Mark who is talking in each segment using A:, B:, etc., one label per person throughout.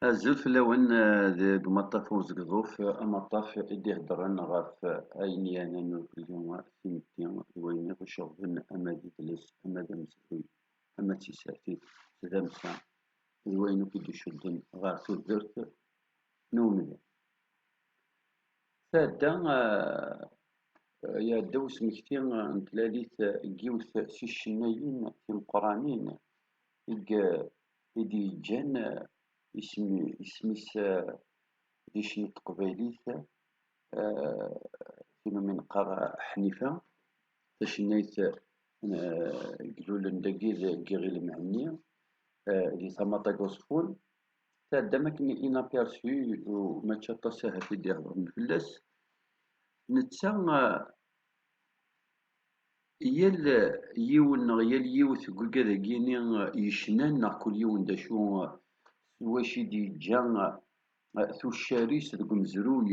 A: Azul fell-awen deg umaṭṭaf uzegḍuf amaṭṭaf i d-iheddṛen ɣef ayen yanan ufella timetti d wayen akk iceɣben ama d idles ama d amezruy ama d tisertit d amsa d wayen akk i d-icudden ɣer tudert n umdan. Tɛedda iɛedda usmekti n tlalit n yiwet si ccennayin timeqqranin i d-yeǧǧan isem-is di ccna n teqbaylit tin umi neqqar Ḥnifa, tacennayt iglulen dagi deg Yiɣil Meɛni di Tamaṭa n Uẓeffun. Tɛedda makken inaperçu mačči aṭas ahat i d-iheddṛen fell-as. Netta yal yiwen neɣ yal yiwet n wigad-agi-ni yecnan neɣ kul yiwen d acu s wacu i d-yeǧǧa tuccar-is deg umezruy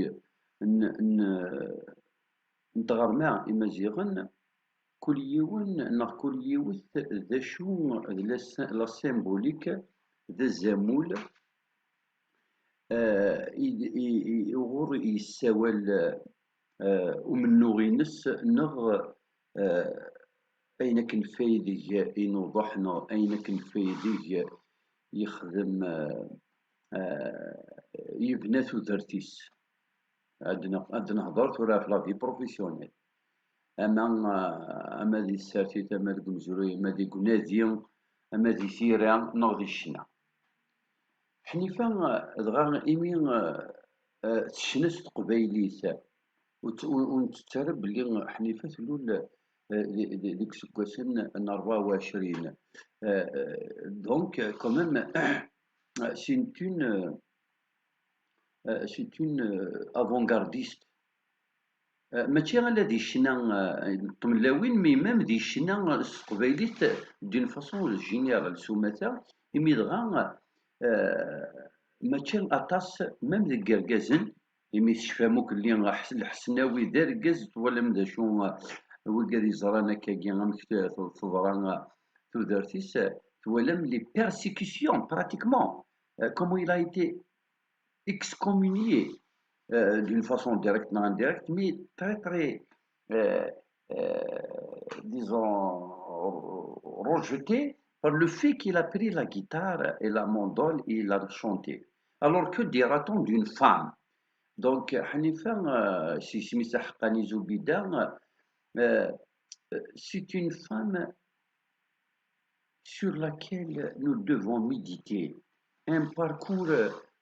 A: n tɣerma imaziɣen, kul yiwen neɣ kul yiwet d acu d la symbolique d azamul uɣur yessawal umennuɣ-ines neɣ ayen akken faydeg inuḍeḥ neɣ ayen akken faydeg yexdem yebna tudert-is. Ad nehḍeṛ tura ɣef la vie professionnelle ama di tsertit ama deg umezruy ama deg unadi ama di tira neɣ di ccna. Ḥnifa dɣa imi tecna s teqbaylit ونتترى بلي حنيفة تلول ديك السكواسن n 24 donc quand même c'est une avant-gardiste ماشي غير دي الشنا الطملاوين مي ميم دي الشنا s teqbaylit d'une façon générale sumata imi dɣa ماشي aṭas ميم deg irgazen imi tecfam akk lli Lḥesnawi d argaz twalam d acu wigad yeẓran akkagi amek teḍra tudert-is, twalam les persécutions pratiquement comment il a été excommunié d'une façon directe ou indirecte, mais très très disons rejeté par le fait qu'il a pris la guitare et la mandole et il a chanté. Alors que dira-t-on d'une femme? Donc Ḥnifa si smita Ḥaqqani Zubida c'est une femme sur laquelle nous devons méditer, un parcours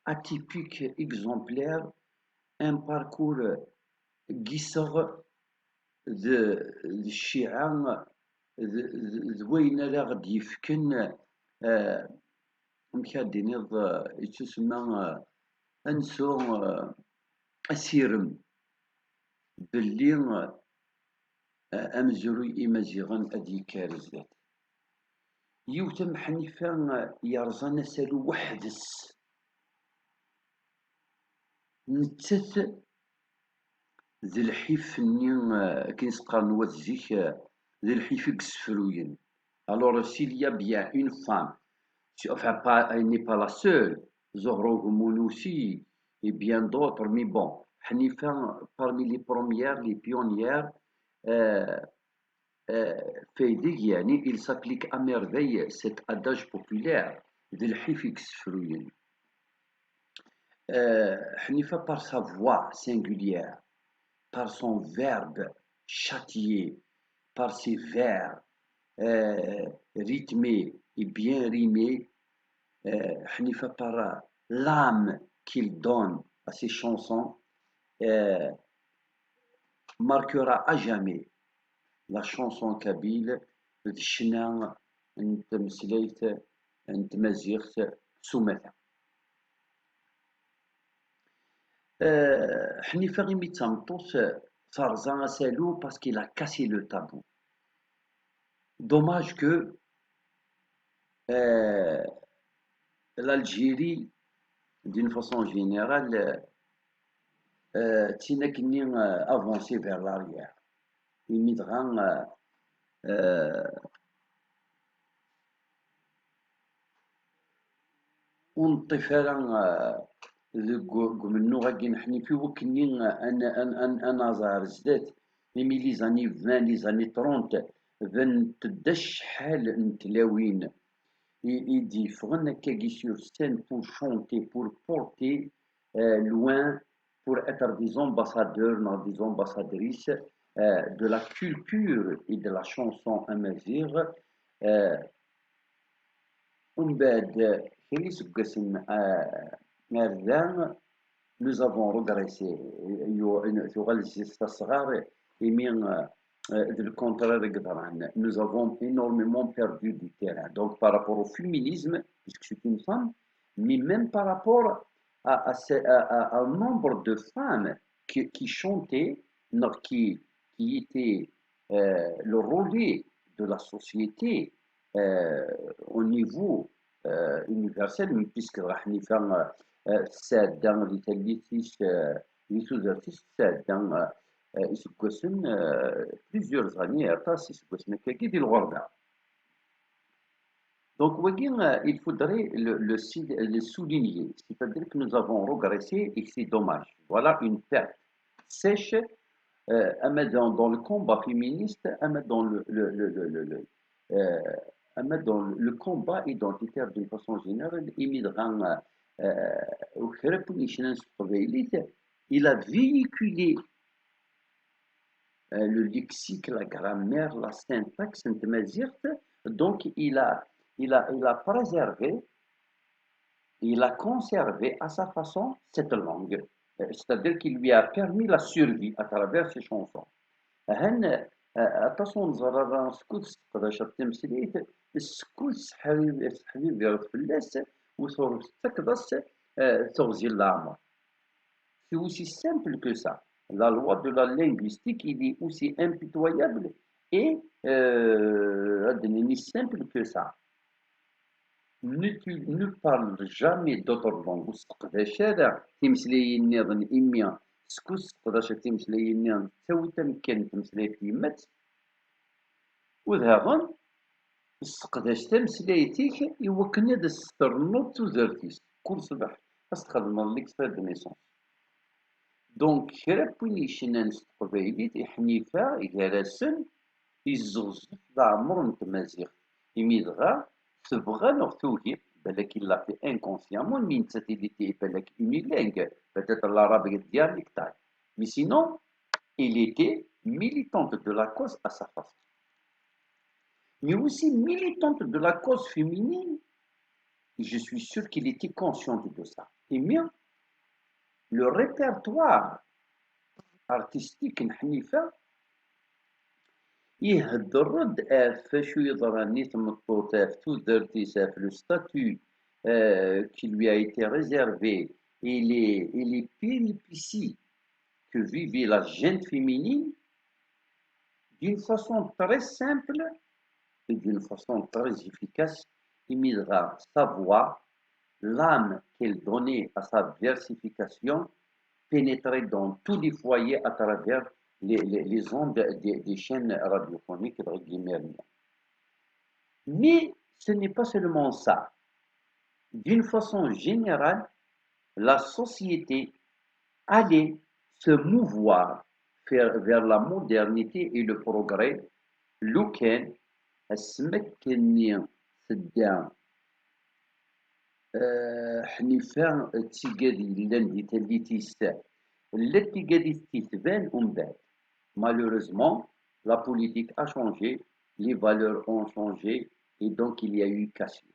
A: atypique exemplaire, un parcours guisseur de cciɛa d wayen ara ɣ-d-yefken amek ad d-tiniḍ yettusemma ansu asirem belli amezruy imaziɣen ad yekker sdat. Yiwet am Ḥnifa yerẓan asalu weḥd-s, nettat d lḥif-nni akken s-qqaren wat zik d lḥif i yessefruyen. Alors s'il y a bien une femme, enfin elle n'est pas la seule, Zohra Gumul aussi et bien d'autres, mais bon, Ḥnifa parmi les premières, les pionnières faydeg yani il s'applique à merveille cet adage populaire de lḥif i yessefruyen. Ḥnifa par sa voix singulière, par son verbe châtié, par ses vers rythmés et bien rimés, Ḥnifa par l'âme qu'il donne à ses chansons marquera à jamais la chanson kabyle d ccna n tmeslayt n tmaziɣt sumata. Ḥnifa imi d tameṭṭut terẓa asalu parce qu'il a cassé le tabou. Dommage que l'Algérie d'une façon générale tinakni avancé vers l'arrière. Imi dɣa ونطيفالا منو غادي نحني في وكني انا زهر زدات ميمي لي زاني 20 لي زاني 30 تدا شحال نتلاوين يديفغن هكاكي sur scène pour chanter pour porter loin pour être des ambassadeurs non, des ambassadrices de la culture et de la chanson amazigh ومن بعد كاين يسقسم مردان nous avons regressé يغال جيست صغار يمين de le contraire nous avons énormément perdu du terrain donc par rapport au féminisme puisque c'est une femme mais même par rapport à un nombre de femmes qui chantaient qui étaient le relais de la société au niveau universel puisque راح نفهم السادة اللي تليتيش يسوزرتيش السادة يسكسن plusieurs années عطاس يسكسن كاكي ديال الغربة. Donc il faudrait le souligner, c'est-à-dire que nous avons régressé et que c'est dommage. Voilà une perte sèche dans le combat féministe, dans le combat identitaire d'une façon générale, il a véhiculé le lexique, la grammaire, la syntaxe, donc il a préservé, il a conservé à sa façon cette langue. C'est-à-dire qu'il lui a permis la survie à travers ses chansons. Attention, زرارة سكوت قداش التمثيلية السكوت حبيبي رد فلاس وثور تكدس تغزي العمر. C'est aussi simple que ça. La loi de la linguistique, il est aussi impitoyable et simple que ça. Ne parle jamais d'autre langue. وستقداش هذا تمثيلية نظن إميا سكوت قداش تمثيلية نظن تسوي تمكن تمثيلية يمت وذهبن استقداش تمثيليتيك يوكن هذا سترنوض تزرتيس كل صباح أستخدم ليكسترا دو نيسونس. دونك كرا بوينيشنان تقبايليت حنيفة يغرسن يزغز لعمر نتمازيغ يميدغا تبغى نغ توهي بالك il l'a fait inconsciemment من il بالك unilingue peut-être l'arabe dialectal mais sinon il était militante de la cause à sa façon mais aussi militante de la cause féminine et je suis sûr qu'il était conscient de ça et bien le répertoire artistique نحنيفة يهدرد فاشو يضراني تمطوط تودرتيس في le statut qui lui a été réservé et les péripéties que vivait la gente féminine d'une façon très simple et d'une façon très efficace, il mettra sa voix, l'âme qu'elle donnait à sa versification, pénétrer dans tous les foyers à travers les ondes des chaînes radiophoniques de Guimernia. Mais ce n'est pas seulement ça. D'une façon générale, la société allait se mouvoir vers la modernité et le progrès, lequel اسمكني سدا حنيفة تيقادي لندي تليتيس التي قادي تتبان ومن بعد malheureusement la politique a changé les valeurs ont changé et donc il y a eu cassure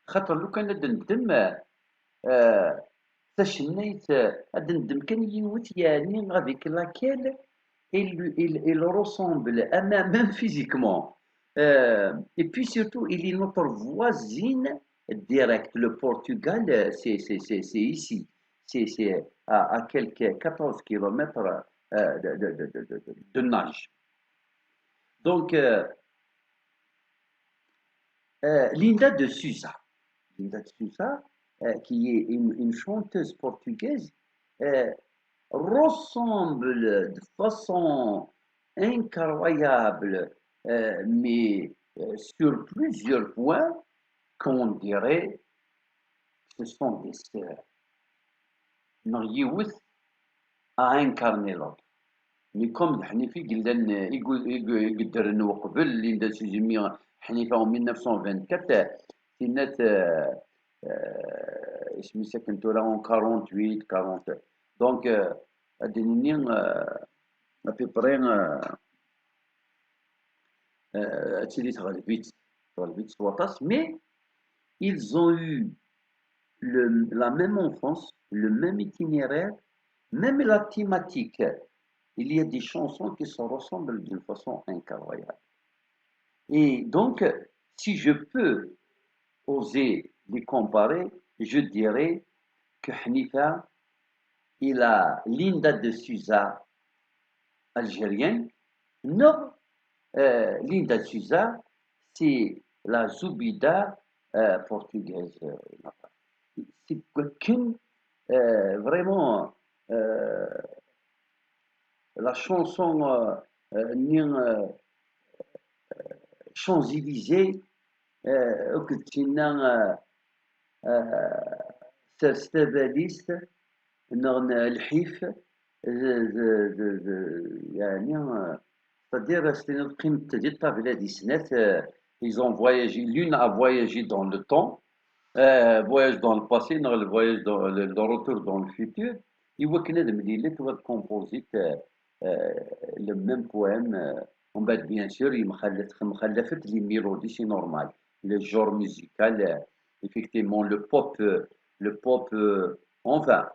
A: خاطر لو كان ندم تشنيت ندم كان يوت يعني avec laquelle il ressemble même physiquement et puis surtout, il est notre voisine directe. Le Portugal, c'est ici. C'est à quelques 14 km de nage. Donc, Linda de Sousa, qui est une chanteuse portugaise, ressemble de façon incroyable mais sur plusieurs points qu'on dirait ce sont des sœurs. Yiwet a incarné l'autre. Mais comme Hanifi يقدر وقبل اللي ندير سي جيمي حنيفه en 1924 كانت اسمي ساكن تورا en 48 40 دونك اديني à peu près تشري تغلبيت 17 mais ils ont eu la même enfance, le même itinéraire, même la thématique. Il y a des chansons qui se ressemblent d'une façon incroyable. Et donc, si je peux oser les comparer, je dirais que Hanifa, il a Linda de Souza, algérienne. Non, Linda de Souza, c'est la Zoubida portugaise. C'est quelqu'un vraiment la chanson Champs-Élysées وكنتينا ستاباليست نغن الحيف يعني c'est-à-dire c'était notre prime ديال الطابلة دي سنات ils ont voyagé l'une a voyagé dans le temps voyage dans le passé le voyage dans le retour dans le futur إوا كنادم اللي لك composite le même poème on va bien sûr مخلفت les mélodies c'est normal le genre musical effectivement le pop enfin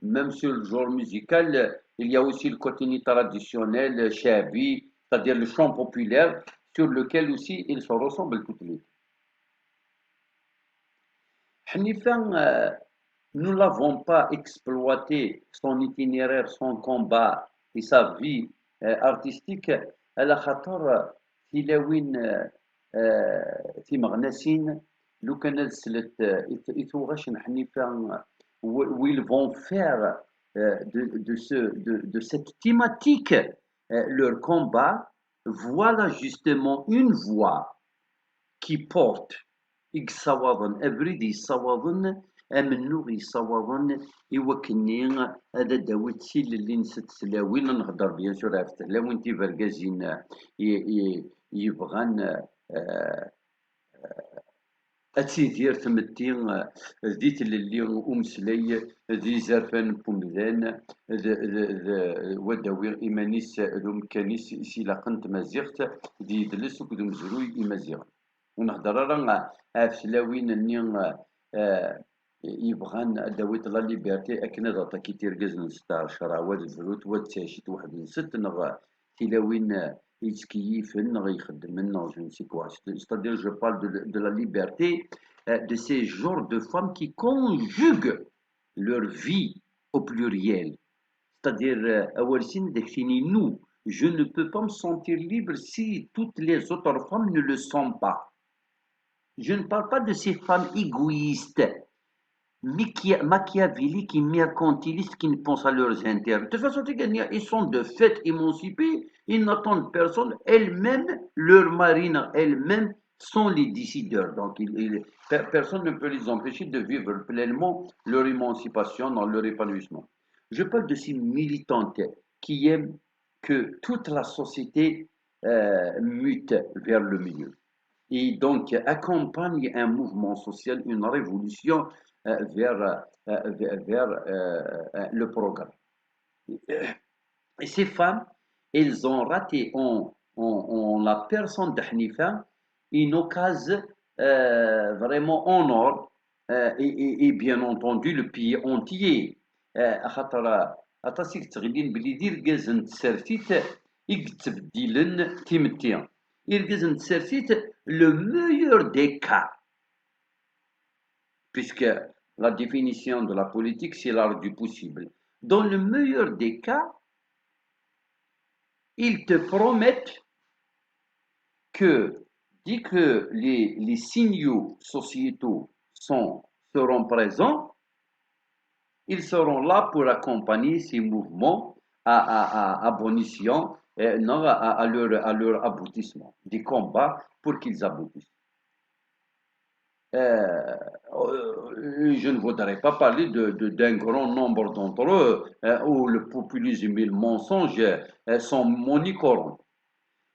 A: même sur le genre musical il y a aussi le côté traditionnel shabi c'est-à-dire le chant populaire sur lequel aussi ils se ressemblent toutes les deux. Hanifa, nous n'avons pas exploité son itinéraire, son combat et sa vie artistique على خاطر تلاوين في مغناسين لو كان سلت يتوغاش حنيفة où ils vont faire de cette thématique leur combat, voilà justement une voix qui porte يصوابن ابريد يصوابن امنو يصوابن يوكني هذا داويت سيل اللي نست تلاوين نهضر بيان سور عرفت تلاوين تيفركازين يبغان أتيدير تمتي ديت اللي أمسلي ذي زرفان بومذان وداوي إيمانيس ذو مكانيس سي لاقنت مزيغت دي دلس وكذو مزروي إمازيغ ونهضر راه أفسلاوين ني يبغان داويت لا ليبرتي أكن هذا كي تيركز نستار شرع واد الفلوت واد تاشيت واحد نست نغ تلاوين c'est-à-dire je parle de la liberté de ces genres de femmes qui conjuguent leur vie au pluriel c'est-à-dire nous je ne peux pas me sentir libre si toutes les autres femmes ne le sont pas je ne parle pas de ces femmes égoïstes machiavéliques et mercantilistes qui ne pensent à leurs intérêts. De toute façon, ils sont de fait émancipés, ils n'attendent personne, elles-mêmes, leurs marines, elles-mêmes sont les décideurs. Donc, personne ne peut les empêcher de vivre pleinement leur émancipation dans leur épanouissement. Je parle de ces militantes qui aiment que toute la société mute vers le milieu et donc accompagne un mouvement social, une révolution vers le progrès. Et ces femmes, elles ont raté en la personne de Hanifa une occasion vraiment en or et bien entendu le pays entier. خاطر أتصيك تغلين بلي دير كازن تسرتيت يكتبديلن تيمتيا يركزن تسرتيت le meilleur des cas puisque la définition de la politique, c'est l'art du possible. Dans le meilleur des cas, ils te promettent que dès que les signaux sociétaux seront présents, ils seront là pour accompagner ces mouvements à bon escient, non à leur aboutissement, des combats pour qu'ils aboutissent. Euh, je ne voudrais pas parler d'un grand nombre d'entre eux où le populisme et le mensonge sont monicorons.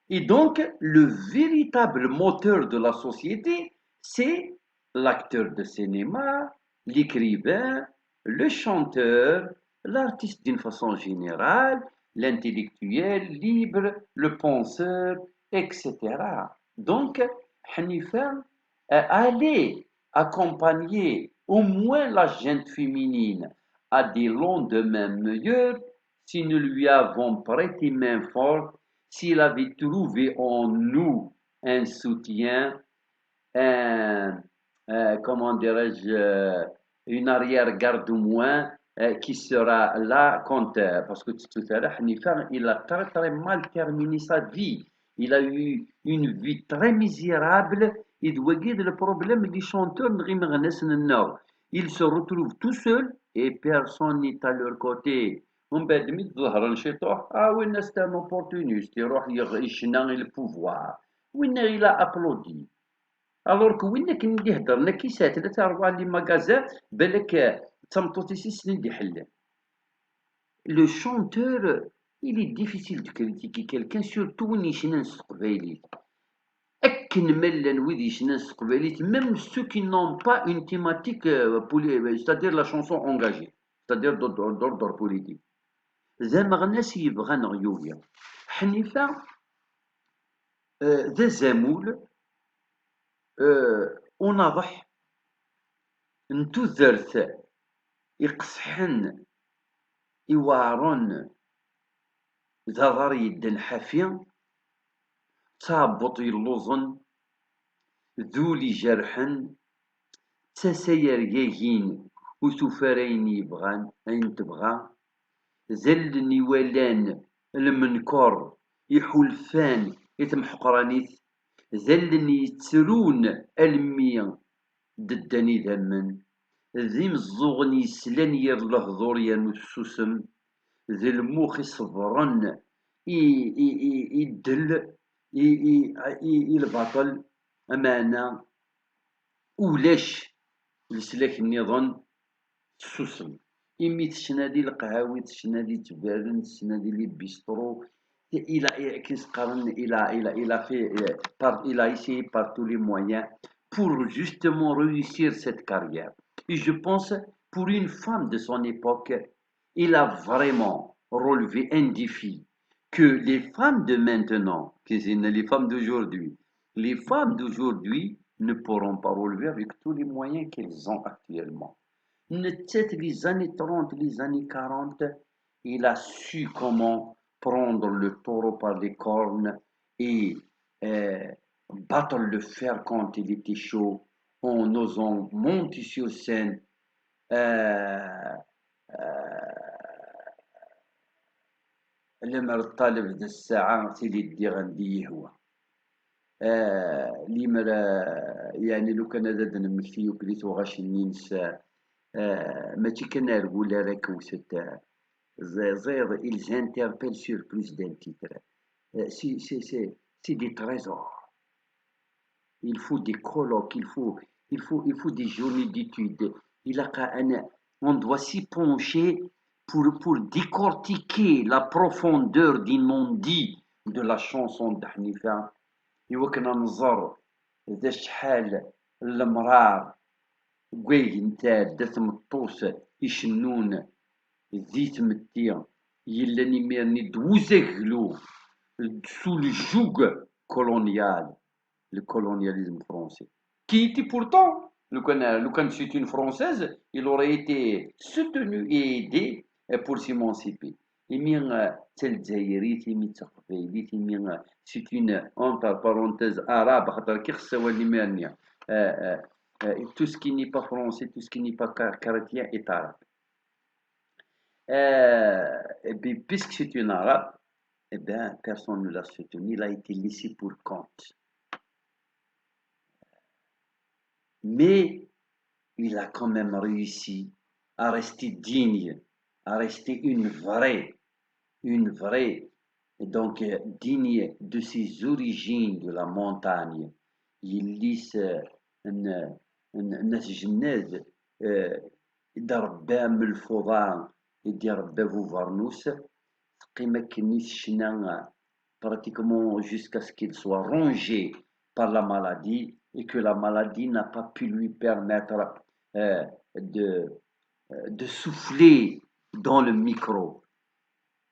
A: Et donc, le véritable moteur de la société, c'est l'acteur de cinéma, l'écrivain, le chanteur, l'artiste d'une façon générale, l'intellectuel libre, le penseur, etc. Donc, Hanifa allait accompagner au moins la gente féminine à des lendemains meilleurs si nous lui avons prêté main forte, s'il avait trouvé en nous un soutien, un, comment dirais-je, une arrière-garde au moins qui sera là quand, parce que tout à l'heure, Hanifa, il a très très mal terminé sa vie. Il a eu une vie très misérable. Et doit guider le problème des chanteurs de Nord. Ils se retrouvent tout seuls et personne n'est à leur côté. ومن بعد ملي تظهر نشيطوح وين c'est un opportuniste يروح يشنى البوفوار وين il a applaudi الوغ وين كان اللي يهضر نكيسات ثلاثة أربعة لي ماغازان بالك تمطوطي 6 سنين اللي حلال. Le chanteur, il est difficile de critiquer quelqu'un, surtout وين يشنى نص قبايلي. أكن ملان ويد يشنى نص قبايلي, même ceux qui n'ont pas une thématique, c'est-à-dire la chanson engagée, c'est-à-dire d'ordre politique. زعما الناس يبغان غيويا. حنيفة ذا زامول وناضح نتوذرث يقصحن يوارن ذا ضار يدن حافيا تابط يلوزن ذولي جرحن تساير ياهين وسفرين يبغان أين تبغى ذل نيوالان المنكر يحولفان يتمحقرانيت ذل يتسرون المية دداني ذمن ذي مزوغن يسلان ير لهضور ينسوسم ذي الموخ يصبرن يدل البطل أمانة ولاش لسلاك النظام سوسم إمي تشنادي القهاوي تشنادي تبارن تشنادي لي بيسترو إلى كيس قارن il a essayé par tous les moyens pour justement réussir cette carrière. Et je pense, pour une femme de son époque, il a vraiment relevé un défi que les femmes de maintenant, que c'est les femmes d'aujourd'hui, les femmes d'aujourd'hui ne pourront pas relever avec tous les moyens qu'elles ont actuellement. Peut-être les années 30, les années 40, il a su comment prendre le taureau par les cornes et euh, battre le fer quand il était chaud en osant monter sur scène. آه، لمر الطالب ذا الساعة سيدي دي غندي هو لمر يعني لو كان هذا نمثي وكليتو غاش ننسى ماشي كنرقول راك وست زير ils interpellent sur plus d'un titre. C'est des trésors. Il faut des colloques, il faut des journées d'études. On doit s'y pencher pour décortiquer la profondeur des non-dits de la chanson d'Hanifa. يوكنا نزر ذا شحال المرار كوي نتا دات مطوس يشنون ذي تمتي يلاني ميرني دوزاكلو sous le joug colonial, le colonialisme français. Qui était pourtant, le quand c'est une française, il aurait été soutenu et aidé pour s'émanciper. Et bien, c'est une, entre parenthèses, arabe, tout ce qui n'est pas français, tout ce qui n'est pas chrétien est arabe. Et puis, puisque c'est une arabe, eh bien, personne ne l'a soutenu, il a été laissé pour compte. Mais il a quand même réussi à rester digne, à rester une vraie, et donc digne de ses origines de la montagne. Il lisse الناس جناد إذا ربا من الفضاء يدي ربا فوفرنوس قيمة كنيس شنا pratiquement jusqu'à ce qu'il soit rongé par la maladie et que la maladie n'a pas pu lui permettre euh, de, de souffler dans le micro.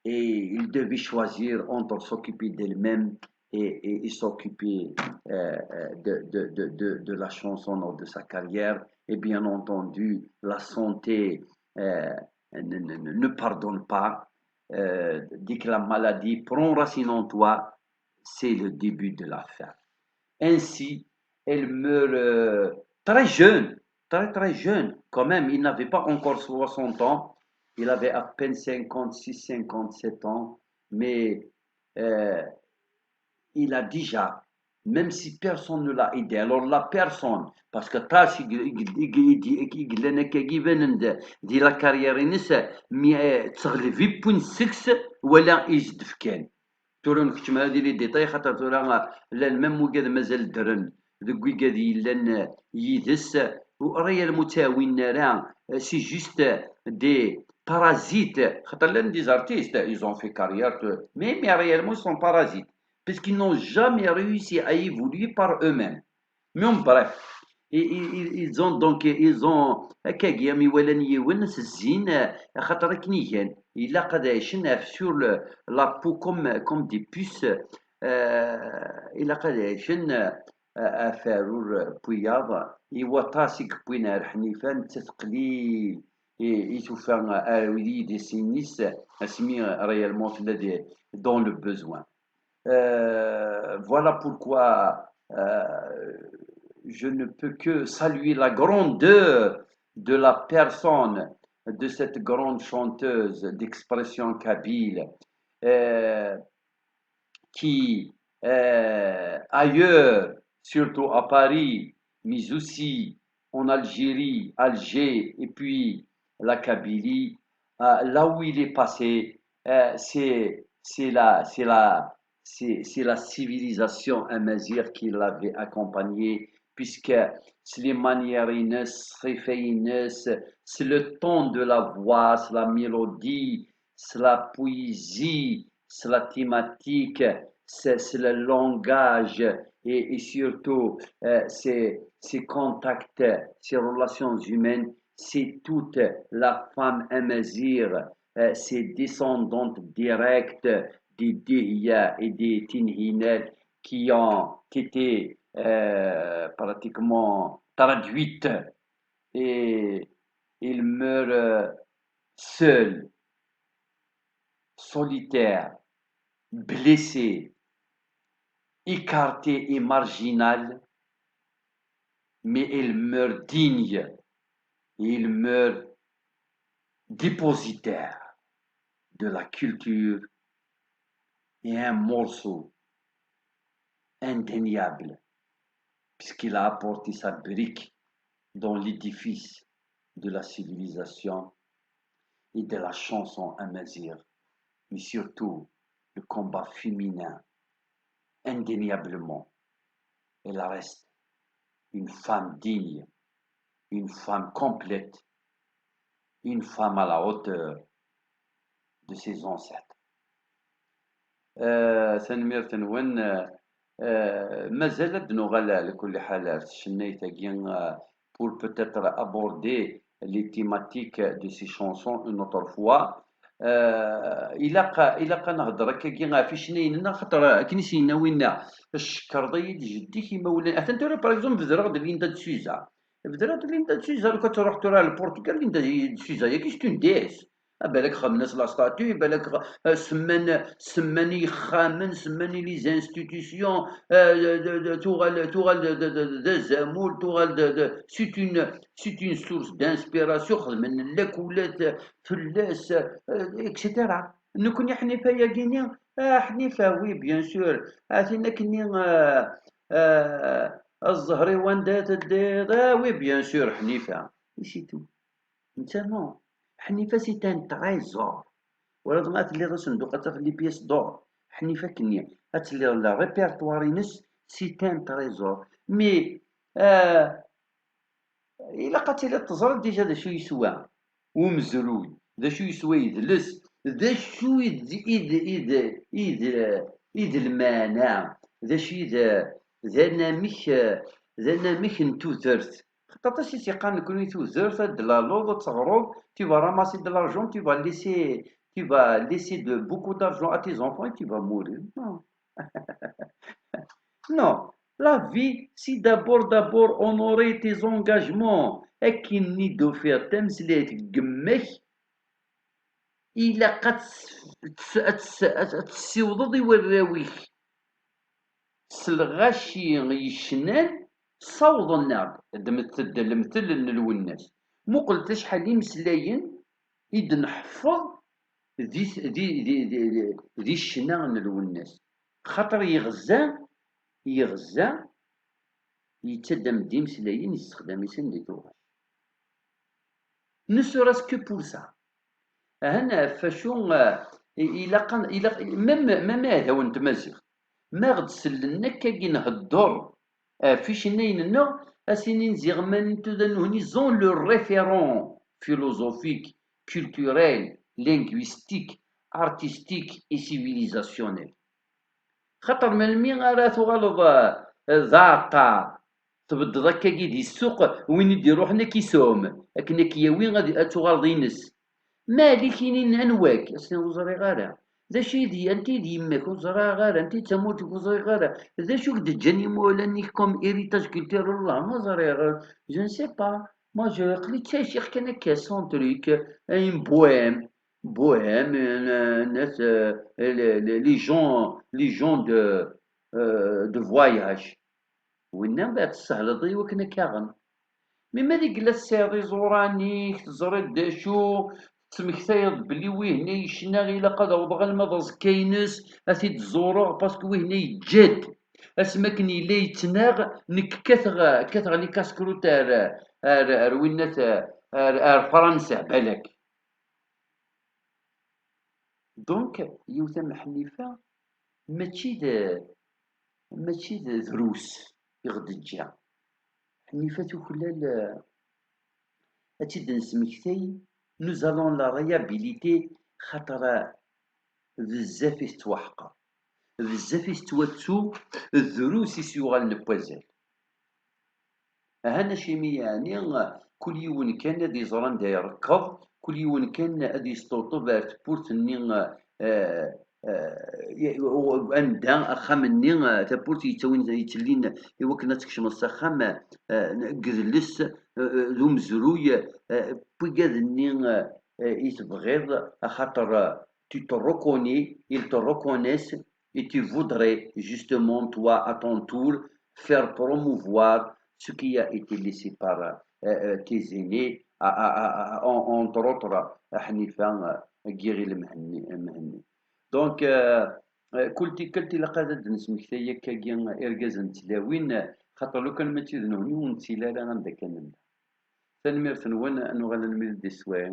A: Et il devait choisir entre s'occuper d'elle-même et s'occuper de la chanson ou de sa carrière. Et bien entendu, la santé ne pardonne pas. Dès que la maladie prend racine en toi, c'est le début de la fin. Ainsi, elle meurt très jeune, très très jeune. Quand même, il n'avait pas encore 60 ans, il avait à peine 56, 57 ans, mais euh, il a déjà, même si personne ne l'a aidé, alors la personne, parce que طاس يقلنا كيبان دي لا كارير نس مي تغلفي بوين 6 ولا يزدف كان تورا نكتم هذه لي ديتاي خاطر تورا لا المام وكاد مازال درن ذوك وكاد يلان يدس وراه المتاوين راه سي جوست دي بارازيت خاطر لان دي زارتيست ils ont fait carrière mais réellement ils sont parasites parce qu'ils n'ont jamais réussi à évoluer par eux-mêmes. Mais bref, ils ont donc ils ont كاكيامي ولا نيون الزين خاطر كنيجان إلا قد عايشين sur la peau comme des puces إلا قد عايشين أفارور بوياض إوا طاسك بوينار حنيفان تثقلي يتوفى أولي دي سينيس اسمي réellement dans le besoin. Voilà pourquoi je ne peux que saluer la grandeur de la personne de cette grande chanteuse d'expression kabyle qui, ailleurs, surtout à Paris, mais aussi en Algérie, Alger et puis la Kabylie, là où il est passé, c'est la civilisation amazigh qui l'avait accompagné, puisque c'est les manières, c'est le ton de la voix, c'est la mélodie, c'est la poésie, c'est la thématique, c'est le langage et surtout ces contacts, ces relations humaines, c'est toute la femme amazigh, ses descendantes directes des Dihya et des Tinhinel qui ont été pratiquement traduites et ils meurent seuls, solitaires, blessés, écartés et marginal, mais ils meurent dignes et ils meurent dépositaires de la culture et un morceau indéniable, puisqu'il a apporté sa brique dans l'édifice de la civilisation et de la chanson amazigh, mais surtout le combat féminin, indéniablement. Elle reste une femme digne, une femme complète, une femme à la hauteur de ses ancêtres. تنمير تنون مازال نغال لكل حال الشنيتاكي pour peut-être aborder les thématiques de ces chansons une autre fois. إلا نهضر هكاكي في شنايننا خاطر كنيسينا وينا الشكر ضيد جدي كيما ولا حتى انت باغ اكزومبل بدرا د ليندا دو سويزا بدرا د ليندا دو سويزا لو كتروح ترى البرتغال ليندا دو سويزا هي كيش تنديس بالك خمس لا ستاتيو بالك سماني خامن سماني لي زانستيتيسيون تغال زامول تغال سيت اون سورس دانسبيراسيون خدمن لك ولات فلاس اكسيتيرا نكون حنيفه يا كيني حنيفه وي بيان سور عرفتينا كني الزهري وندات الدير وي بيان سور حنيفه سيتو انت نو حنيفه سي ان تريزور ولا ما تلي صندوق تخلي بيس دور حنيفه كني تلي لا ريبيرتوار نس سي ان تريزور مي إلا قاتل تزرد ديجا دا شو يسوى ومزروي دا شو يسوى يدلس دا شو يد المانع دا شو ذا نامك نتو زرت خاطرش تيقان كوني تو زرت د لا لوض تغرض tu vas ramasser de l'argent tu vas laisser de beaucoup d'argent à tes enfants et tu vas mourir non. Non, la vie, si d'abord honorer tes engagements أكني دوفير تمسليت قمك إلا قد تسيوضض يوراويك سلغاشي يشنان صوض النار دمتد المثل الوناس مو قلت شحال يمسلاين إذ نحفظ ذي الشنا الوناس خاطر يغزى يتدم ديمسلاين يستخدم يسن دي توغاش ne serait-ce que pour ça هنا فاشو إلا ميم هذا وانت مازيغ ما غد سلنا كي نهضر فيش نيننا اسينين زيغمان تدنوني زون لو ريفيرون philosophique culturel linguistique artistique et civilisationnel خاطر من مين راه تغلظ ذاقة تبدض هكاكي دي السوق وين يديرو حنا كيسوم اكن كياوي غادي تغلظ ينس مالي كاينين انواك اصلا وزري غادا ذا شي دي انت دي يماك وزرا غادا انت تموت وزري غادا ذا شو قد جاني مولاني كوم هيريتاج كولتور الله ما زري غادا جو ne sais pas moi je قلت شيخ كان هكا سون تريك ان بوهيم ناس لي جون دو فواياج وين بعد السهل ضي وكنا كاغن مي مالي جلس سيري زورانيك تزرد داشو تمكتايض بلي وهنا يشنا غيلا قد وضغ المضز كاينس اثي تزورو باسكو وهنا يتجاد اسما كن يلا يتناغ نك كثغ لي كاسكرو تاع وينا تاع فرنسا بالك دونك يوثم حنيفه ماشي دروس يغد الجا حنيفه تخلال أتيد نسمكتي nous allons la réhabiliter خاطر بزاف يتوحقا بزاف يتواتو الدروس يسيوغال نبوازال هانا شيمي يعني كل يوم كان هادي زران دا يركض كل يوم كان هادي يستوطب تبورت ني عندها أخام ني تبورت يتوين يتلين يوكنا تكشم السخام قذلس ذو مزروي بوكاد ني يتبغيض خاطر tu te reconnais, ils te reconnaissent et tu voudrais justement toi à ton tour faire promouvoir ce qui a été laissé par tes aînés entre autres حنيفة غير المهني دونك كلتي لقد نسمكتي كاكي اركاز نتلاوين خاطر لو كان ما تيذنوني ونتيلا لا غندا كان تنميرت نوان انو غالا نميل دي سوايع